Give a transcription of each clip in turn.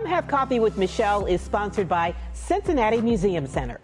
Come Have Coffee with Michelle is sponsored by Cincinnati Museum Center.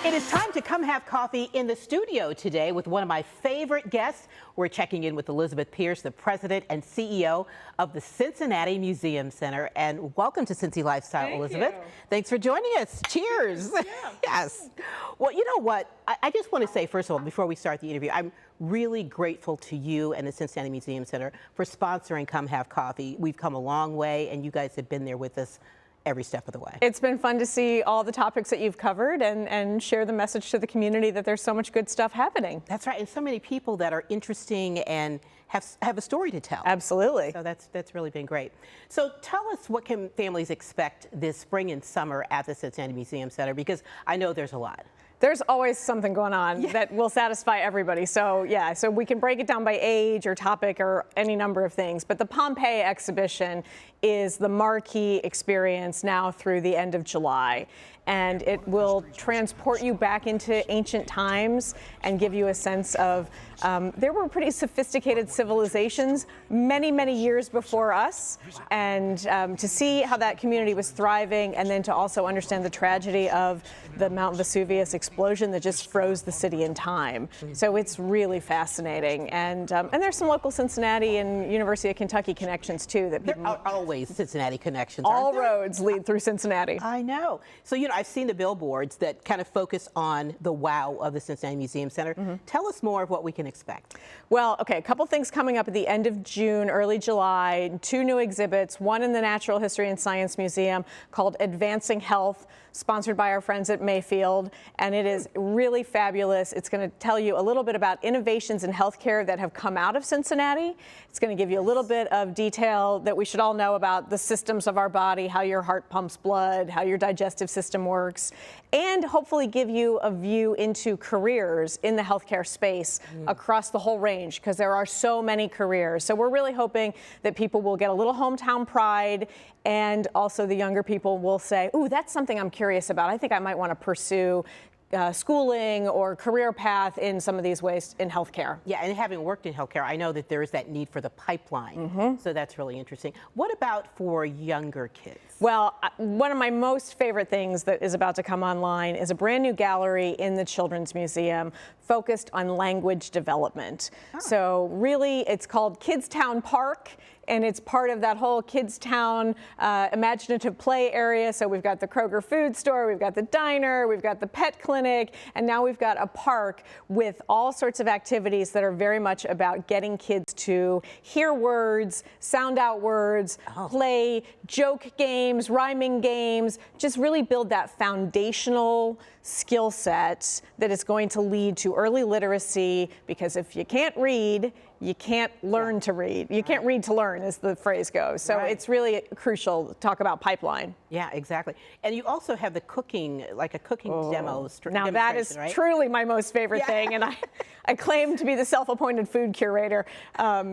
It is time to come have coffee in the studio today with one of my favorite guests. We're checking in with Elizabeth Pierce, the president and CEO of the Cincinnati Museum Center. And welcome to Cincy Lifestyle, Elizabeth. Thanks for joining us. Cheers. Yeah. Yes. Well, you know what? I just want to say, first of all, before we start the interview, I'm really grateful to you and the Cincinnati Museum Center for sponsoring Come Have Coffee. We've come a long way, and you guys have been there with us every step of the way. It's been fun to see all the topics that you've covered and share the message to the community that there's so much good stuff happening. That's right, and so many people that are interesting and have a story to tell. Absolutely. So that's really been great. So tell us, what can families expect this spring and summer at the Cincinnati Museum Center? Because I know there's a lot. There's always something going on that will satisfy everybody. So yeah, so we can break it down by age or topic or any number of things. But the Pompeii exhibition is the marquee experience now through the end of July. And it will transport you back into ancient times and give you a sense of, there were pretty sophisticated civilizations many, many years before us. And to see how that community was thriving, and then to also understand the tragedy of the Mount Vesuvius explosion that just froze the city in time. So it's really fascinating. And there's some local Cincinnati and University of Kentucky connections too. That there are always Cincinnati connections. All roads lead through Cincinnati. I know. So, you know, I've seen the billboards that kind of focus on the wow of the Cincinnati Museum Center. Tell us more of what we can expect. Well, okay, a couple things coming up at the end of June, early July. 2 new exhibits, one in the Natural History and Science Museum called Advancing Health, sponsored by our friends at Mayfield, and it is really fabulous. It's going to tell you a little bit about innovations in healthcare that have come out of Cincinnati. It's going to give you a little bit of detail that we should all know about the systems of our body, how your heart pumps blood, how your digestive system works, and hopefully give you a view into careers in the healthcare space across the whole range, because there are so many careers. So we're really hoping that people will get a little hometown pride, and also the younger people will say, ooh, that's something I'm curious about. I think I might want to pursue schooling or career path in some of these ways in healthcare. Yeah, and having worked in healthcare, I know that there is that need for the pipeline. So that's really interesting. What about for younger kids? Well, one of my most favorite things that is about to come online is a brand new gallery in the Children's Museum focused on language development. So really, it's called Kids Town Park, and it's part of that whole Kids Town imaginative play area. So we've got the Kroger food store, we've got the diner, we've got the pet clinic, and now we've got a park with all sorts of activities that are very much about getting kids to hear words, sound out words, play joke games, rhyming games, just really build that foundational skill set that is going to lead to early literacy, because if you can't read, you can't learn to read. You can't read to learn, as the phrase goes. So it's really crucial to talk about pipeline. Yeah, exactly. And you also have the cooking, like a cooking demo. Now that is truly my most favorite thing, and I claim to be the self-appointed food curator.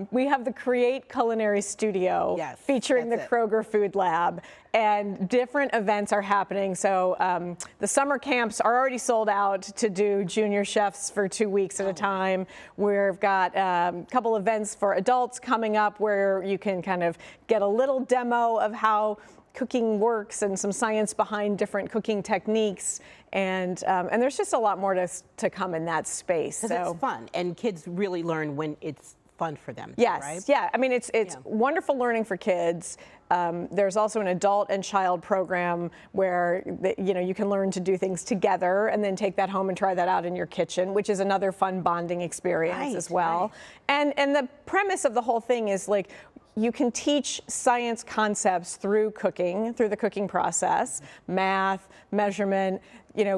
We have the Create Culinary Studio featuring the Kroger Food Lab, and different events are happening. So the summer camps are already sold out to do junior chefs for 2 weeks at a time. We've got a couple events for adults coming up where you can kind of get a little demo of how cooking works and some science behind different cooking techniques. And there's just a lot more to come in that space. So it's fun, and kids really learn when it's fun for them. Yes, right? Yeah. I mean, it's wonderful learning for kids. There's also an adult and child program where you can learn to do things together and then take that home and try that out in your kitchen, which is another fun bonding experience as well. And the premise of the whole thing is, like, you can teach science concepts through cooking, through the cooking process, math, measurement,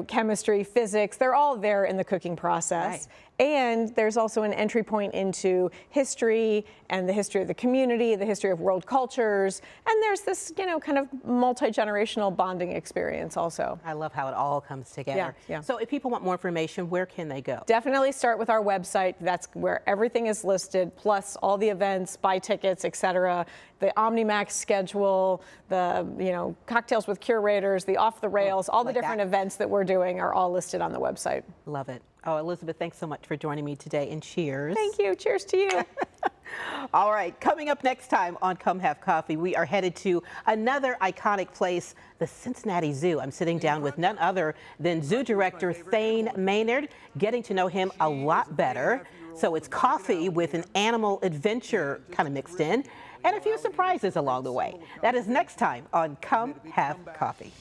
chemistry, physics, they're all there in the cooking process. And there's also an entry point into history and the history of the community, the history of world cultures, and there's this, kind of multi-generational bonding experience also. I love how it all comes together. Yeah. So if people want more information, where can they go? Definitely start with our website. That's where everything is listed, plus all the events, buy tickets, etc. The OmniMax schedule, the cocktails with curators, the off the rails, all the different events that we're doing are all listed on the website. Love it. Oh, Elizabeth, thanks so much for joining me today, and cheers. Thank you. Cheers to you. All right, coming up next time on Come Have Coffee, we are headed to another iconic place, the Cincinnati Zoo. I'm sitting down with none other than Zoo Director Thane Maynard, getting to know him a lot better. So it's coffee with an animal adventure kind of mixed in, and a few surprises along the way. That is next time on Come Have Coffee.